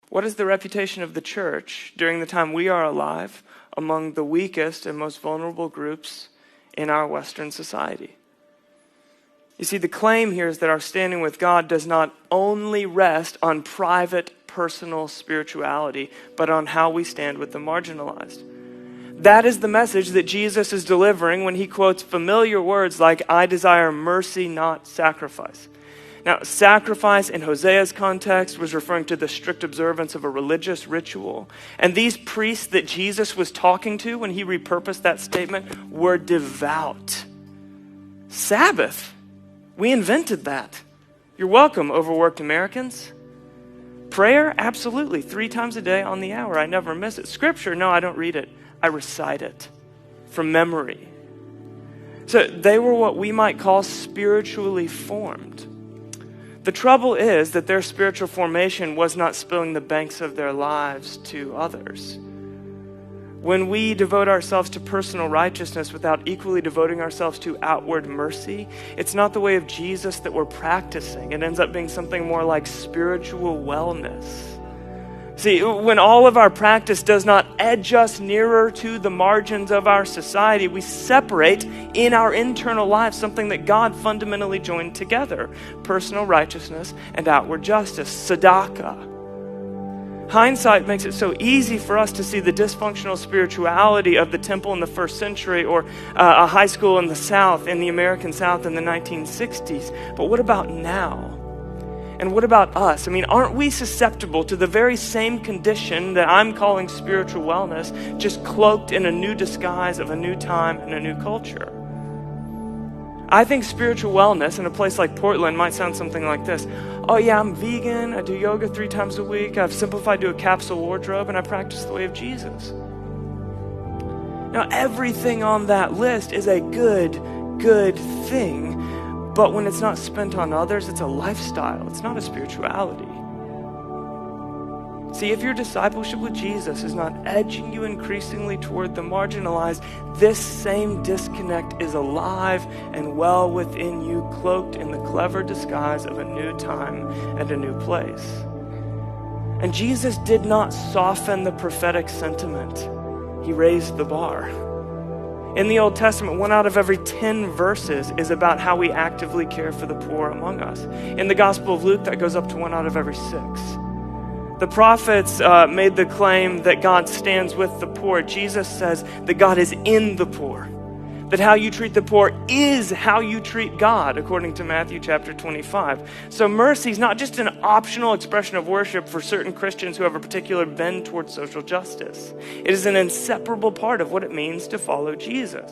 What is the reputation of the church during the time we are alive among the weakest and most vulnerable groups in our Western society? You see, the claim here is that our standing with God does not only rest on private, personal spirituality, but on how we stand with the marginalized. That is the message that Jesus is delivering when he quotes familiar words like, "I desire mercy, not sacrifice." Now, sacrifice in Hosea's context was referring to the strict observance of a religious ritual. And these priests that Jesus was talking to when he repurposed that statement were devout. Sabbath. We invented that. You're welcome, overworked Americans. Prayer? Absolutely. 3 times a day on the hour. I never miss it. Scripture? No, I don't read it. I recite it from memory. So they were what we might call spiritually formed. The trouble is that their spiritual formation was not spilling the banks of their lives to others. When we devote ourselves to personal righteousness without equally devoting ourselves to outward mercy, it's not the way of Jesus that we're practicing. It ends up being something more like spiritual wellness. See, when all of our practice does not edge us nearer to the margins of our society, we separate in our internal lives something that God fundamentally joined together: personal righteousness and outward justice, tzedakah. Hindsight makes it so easy for us to see the dysfunctional spirituality of the temple in the first century or a high school in the South, in the American South in the 1960s. But what about now? And what about us? I mean, aren't we susceptible to the very same condition that I'm calling spiritual wellness, just cloaked in a new disguise of a new time and a new culture? I think spiritual wellness in a place like Portland might sound something like this. Oh yeah, I'm vegan, I do yoga 3 times a week, I've simplified to a capsule wardrobe, and I practice the way of Jesus. Now, everything on that list is a good thing. But when it's not spent on others, it's a lifestyle. It's not a spirituality. See, if your discipleship with Jesus is not edging you increasingly toward the marginalized, this same disconnect is alive and well within you, cloaked in the clever disguise of a new time and a new place. And Jesus did not soften the prophetic sentiment. He raised the bar. In the Old Testament, 1 out of every 10 verses is about how we actively care for the poor among us. In the Gospel of Luke, that goes up to 1 out of every 6. The prophets made the claim that God stands with the poor. Jesus says that God is in the poor, that how you treat the poor is how you treat God, according to Matthew chapter 25. So mercy is not just an optional expression of worship for certain Christians who have a particular bend towards social justice. It is an inseparable part of what it means to follow Jesus.